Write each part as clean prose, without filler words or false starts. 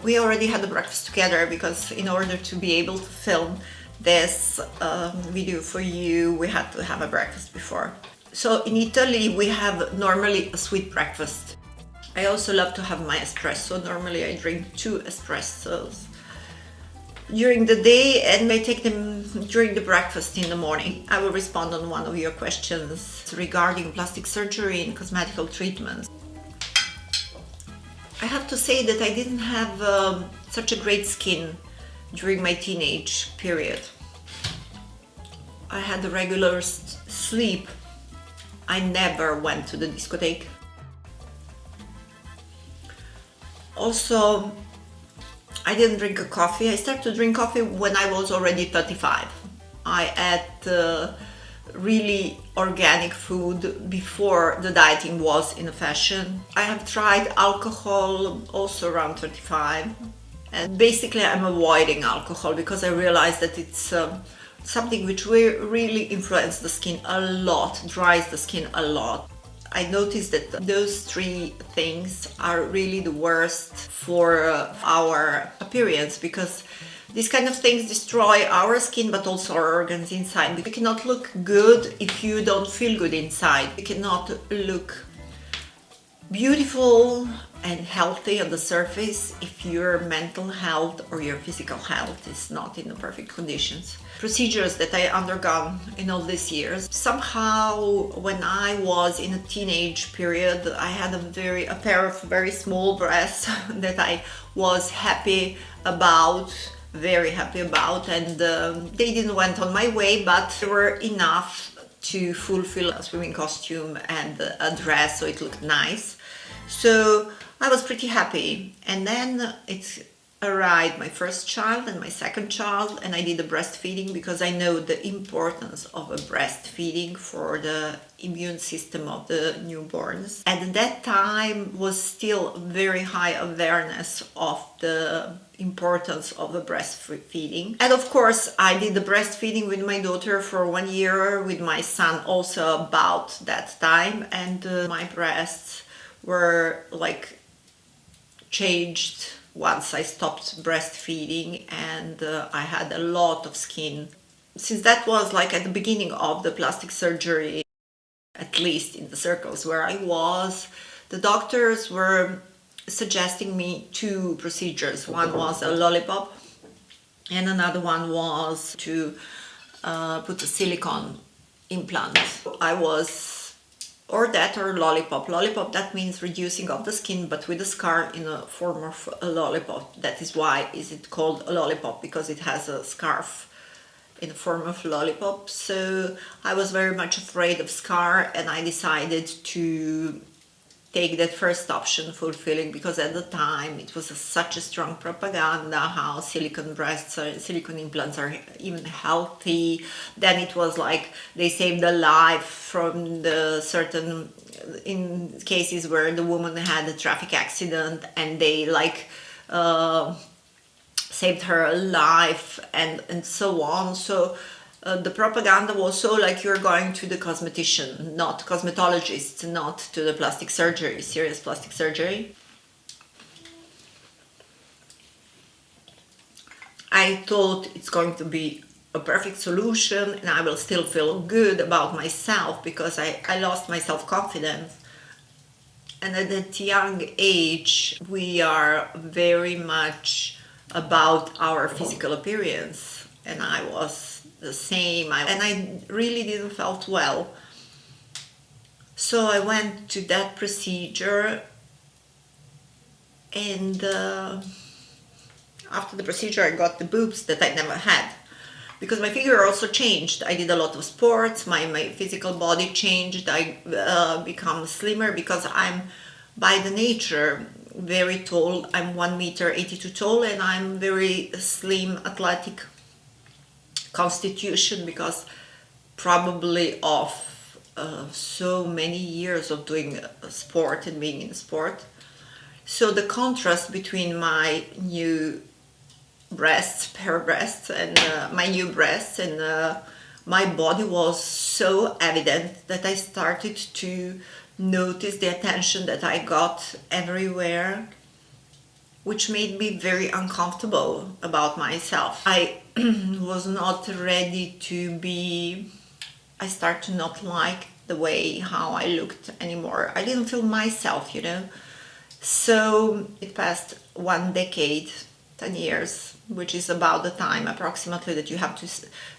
We already had the breakfast together because in order to be able to film this video for you, we had to have a breakfast before. So in Italy, we have normally a sweet breakfast. I also love to have my espresso. Normally I drink 2 espressos during the day and I take them during the breakfast in the morning. I will respond on one of your questions regarding plastic surgery and cosmetical treatments. I have to say that I didn't have such a great skin during my teenage period. I had a regular sleep. I never went to the discotheque. Also, I didn't drink a coffee. I started to drink coffee when I was already 35. I ate really organic food before the dieting was in fashion. I have tried alcohol also around 35. And basically I'm avoiding alcohol because I realized that it's something which really influences the skin a lot, dries the skin a lot. I noticed that those 3 things are really the worst for our appearance, because these kind of things destroy our skin but also our organs inside. You cannot look good if you don't feel good inside. You cannot look beautiful and healthy on the surface if your mental health or your physical health is not in the perfect conditions. Procedures that I undergone in all these years. Somehow when I was in a teenage period, I had a pair of very small breasts that I was happy about, very happy about, and they didn't went on my way, but they were enough to fulfill a swimming costume and a dress, so it looked nice. So I was pretty happy. And then it arrived my first child and my second child, and I did the breastfeeding because I know the importance of a breastfeeding for the immune system of the newborns. And at that time was still very high awareness of the importance of the breastfeeding. And of course I did the breastfeeding with my daughter for 1 year, with my son also about that time, and my breasts were like changed once I stopped breastfeeding, and I had a lot of skin. Since that was like at the beginning of the plastic surgery, at least in the circles where I was, the doctors were suggesting me 2 procedures. One was a lollipop and another one was to put a silicone implant. I was or that or lollipop. Lollipop, that means reducing of the skin but with a scar in a form of a lollipop. That is why is it called a lollipop, because it has a scarf in the form of lollipop. So I was very much afraid of scar, and I decided to take that first option, fulfilling, because at the time it was such a strong propaganda how silicone breasts or silicone implants are even healthy. Then it was like they saved a life from the certain, in cases where the woman had a traffic accident and they like saved her life and so on. So the propaganda was so like you're going to the cosmetician, not cosmetologist, not to the plastic surgery, serious plastic surgery. I thought it's going to be a perfect solution and I will still feel good about myself, because I lost my self-confidence. And at that young age, we are very much about our physical appearance, and I was the same, and I really didn't felt well. So I went to that procedure, and after the procedure I got the boobs that I never had, because my figure also changed. I did a lot of sports, my physical body changed, I become slimmer, because I'm by the nature very tall. I'm 1 meter 82 tall, and I'm very slim, athletic constitution, because probably of so many years of doing sport and being in sport. So the contrast between my new pair of breasts, and my new breasts and my body was so evident that I started to notice the attention that I got everywhere. which made me very uncomfortable about myself. I was not ready to be, I start to not like the way how I looked anymore. I didn't feel myself, you know. So it passed 1 decade, 10 years, which is about the time approximately that you have to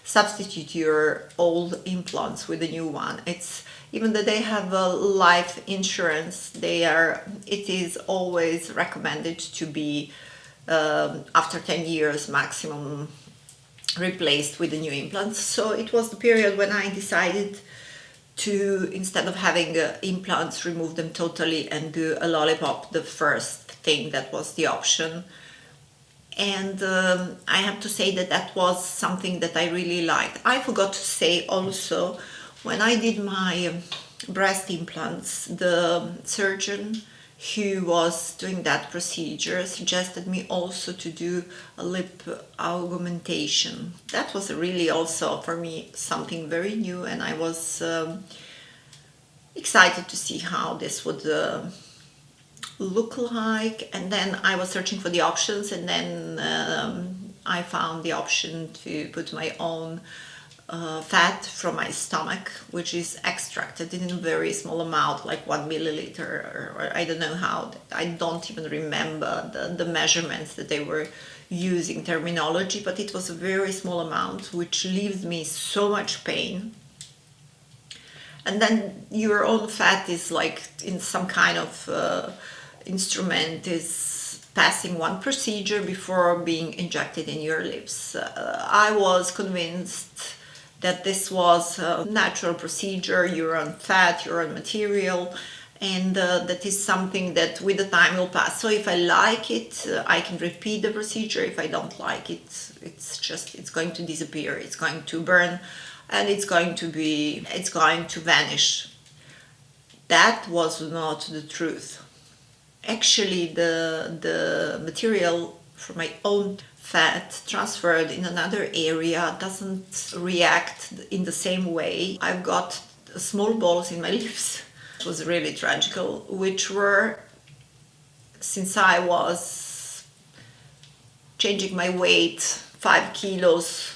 substitute your old implants with a new one. It's even though they have a life insurance, it is always recommended to be after 10 years maximum replaced with the new implants. So it was the period when I decided to, instead of having implants, remove them totally and do a lollipop, the first thing that was the option. And I have to say that that was something that I really liked. I forgot to say also, when I did my breast implants, the surgeon who was doing that procedure suggested me also to do a lip augmentation. That was really also for me something very new, and I was excited to see how this would look like. And then I was searching for the options, and then I found the option to put my own fat from my stomach, which is extracted in a very small amount, like 1 milliliter, or I don't know how. I don't even remember the measurements that they were using, terminology, but it was a very small amount, which leaves me so much pain. And then your own fat is like in some kind of instrument, is passing one procedure before being injected in your lips. I was convinced that this was a natural procedure, your own fat, your own material, and that is something that with the time will pass. So if I like it, I can repeat the procedure. If I don't like it, it's going to disappear, it's going to burn, and it's going to vanish. That was not the truth. Actually, the material from my own fat transferred in another area doesn't react in the same way. I've got small balls in my lips. It was really tragical, which were, since I was changing my weight 5 kilos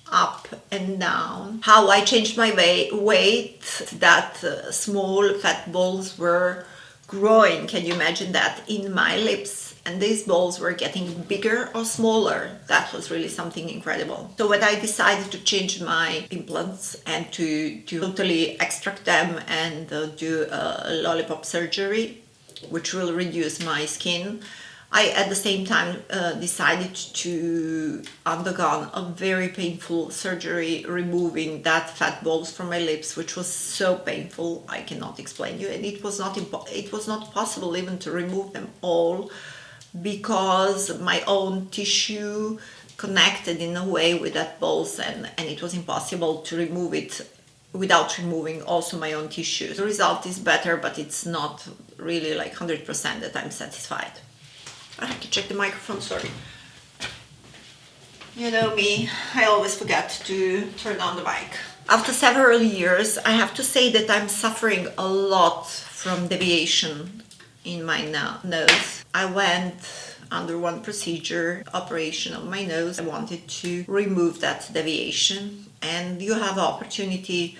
up and down, how I changed my weight, that small fat balls were growing. Can you imagine that? In my lips. And these balls were getting bigger or smaller. That was really something incredible. So when I decided to change my implants and to totally extract them and do a lollipop surgery, which will reduce my skin, I at the same time decided to undergo a very painful surgery removing that fat balls from my lips, which was so painful I cannot explain you. And it was not possible even to remove them all, because my own tissue connected in a way with that balls, and it was impossible to remove it without removing also my own tissue. The result is better, but it's not really like 100% that I'm satisfied. I have to check the microphone, sorry. You know me, I always forget to turn on the mic. After several years, I have to say that I'm suffering a lot from deviation in my nose. I went under one procedure, operation of my nose. I wanted to remove that deviation, and you have opportunity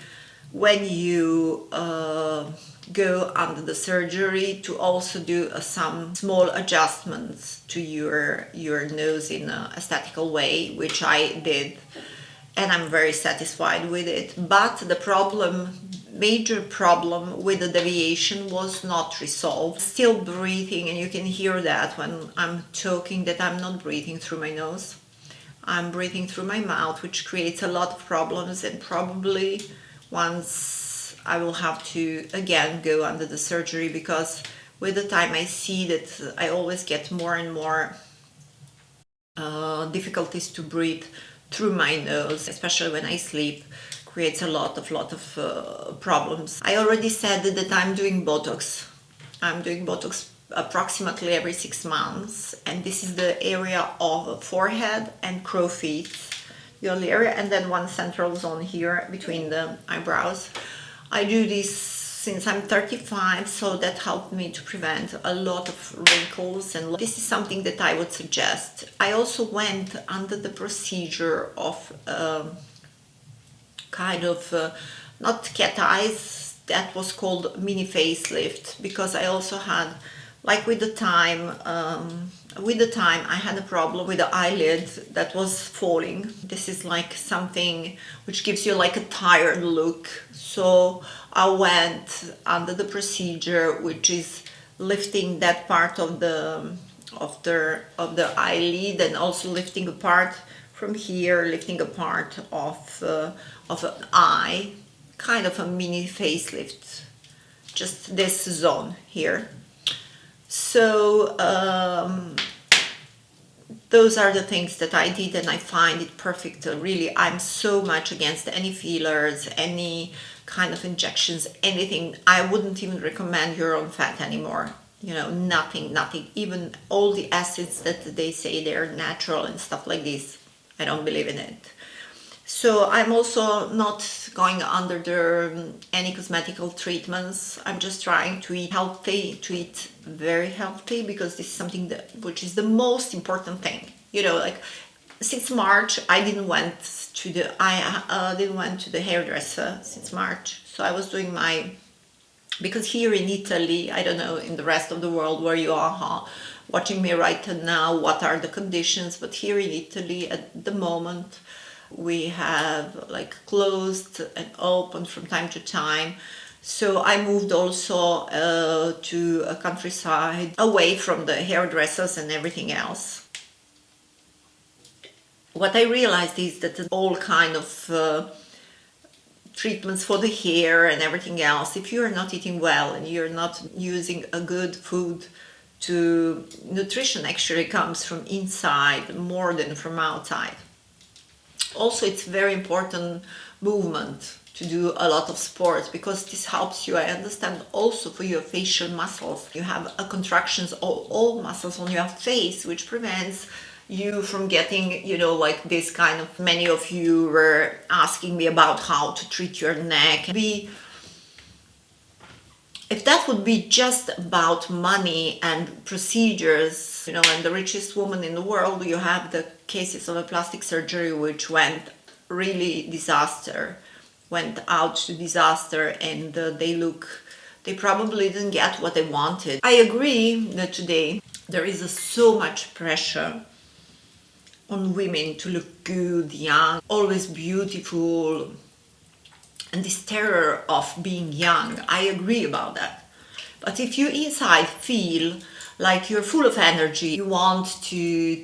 when you go under the surgery to also do some small adjustments to your nose in an aesthetical way, which I did, and I'm very satisfied with it. But the major problem with the deviation was not resolved. Still breathing, and you can hear that when I'm talking, that I'm not breathing through my nose. I'm breathing through my mouth, which creates a lot of problems, and probably once I will have to again go under the surgery, because with the time I see that I always get more and more difficulties to breathe through my nose, especially when I sleep. Creates a lot of problems. I already said that I'm doing Botox. I'm doing Botox approximately every 6 months, and this is the area of forehead and crow's feet, the only area, and then one central zone here between the eyebrows. I do this since I'm 35, so that helped me to prevent a lot of wrinkles, and this is something that I would suggest. I also went under the procedure of not cat eyes, that was called mini facelift, because I also had, like with the time I had a problem with the eyelid that was falling. This is like something which gives you like a tired look. So I went under the procedure, which is lifting that part of the eyelid, and also lifting a part from here, lifting a part of an eye, kind of a mini facelift, just this zone here. So those are the things that I did, and I find it perfect. Really, I'm so much against any fillers, any kind of injections, anything. I wouldn't even recommend your own fat anymore. You know, nothing, even all the acids that they say they're natural and stuff like this, I don't believe in it. So I'm also not going under any cosmetical treatments. I'm just trying to eat healthy, to eat very healthy, because this is something which is the most important thing. You know, like since March, I didn't went to the hairdresser since March. So I was doing because here in Italy, I don't know in the rest of the world where you are watching me right now, what are the conditions, but here in Italy at the moment, we have like closed and opened from time to time. So I moved also to a countryside, away from the hairdressers and everything else. What I realized is that all kind of treatments for the hair and everything else, if you're not eating well and you're not using a good food, nutrition actually comes from inside more than from outside. Also, it's very important movement, to do a lot of sports, because this helps you, I understand, also for your facial muscles. You have contractions all muscles on your face, which prevents you from getting, you know, like this kind of, many of you were asking me about how to treat your neck. If that would be just about money and procedures, you know, and the richest woman in the world, you have the cases of a plastic surgery which went out to disaster, and they probably didn't get what they wanted. I agree that today there is so much pressure on women to look good, young, always beautiful, and this terror of being young. I agree about that. But if you inside feel like you're full of energy, you want to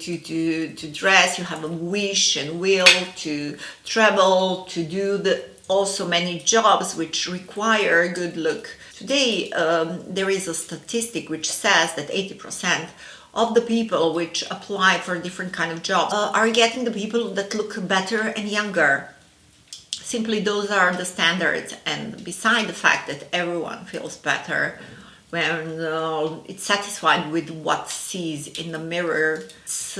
dress, you have a wish and will to travel, to do also many jobs which require good look. Today, there is a statistic which says that 80% of the people which apply for different kind of jobs are getting the people that look better and younger. Simply, those are the standards, and beside the fact that everyone feels better when it's satisfied with what sees in the mirror, it's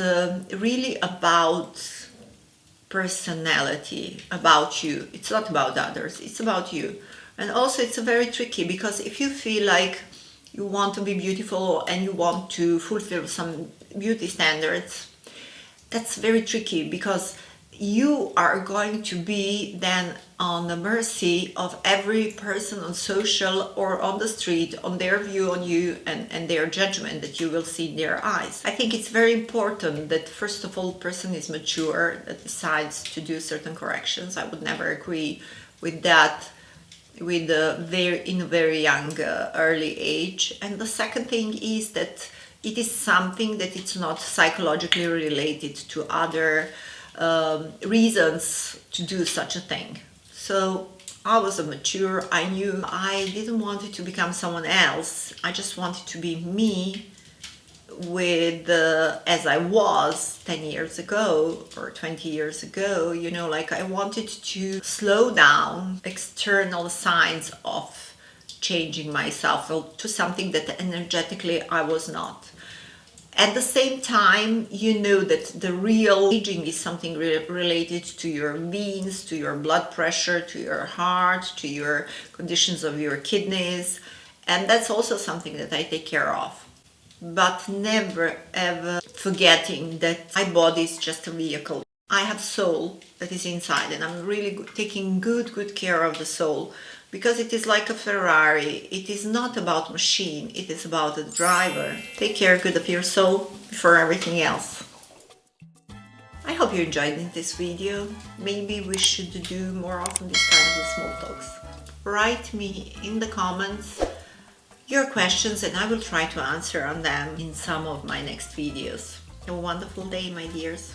really about personality, about you. It's not about others, it's about you. And also it's very tricky, because if you feel like you want to be beautiful and you want to fulfill some beauty standards, that's very tricky, because you are going to be then on the mercy of every person on social or on the street, on their view on you and their judgment that you will see in their eyes. I think it's very important that first of all, person is mature, that decides to do certain corrections. I would never agree with that in a very young early age. And the second thing is that it is something that it's not psychologically related to other reasons to do such a thing. So I was mature. I knew I didn't want it to become someone else. I just wanted to be me with as I was 10 years ago or 20 years ago. You know, like I wanted to slow down external signs of changing myself to something that energetically I was not. At the same time, you know that the real aging is something related to your veins, to your blood pressure, to your heart, to your conditions of your kidneys. And that's also something that I take care of. But never ever forgetting that my body is just a vehicle. I have soul that is inside, and I'm really taking good care of the soul, because it is like a Ferrari. It is not about machine, it is about the driver. Take care good of your soul before everything else. I hope you enjoyed this video. Maybe we should do more often this kind of small talks. Write me in the comments your questions and I will try to answer on them in some of my next videos. Have a wonderful day, my dears.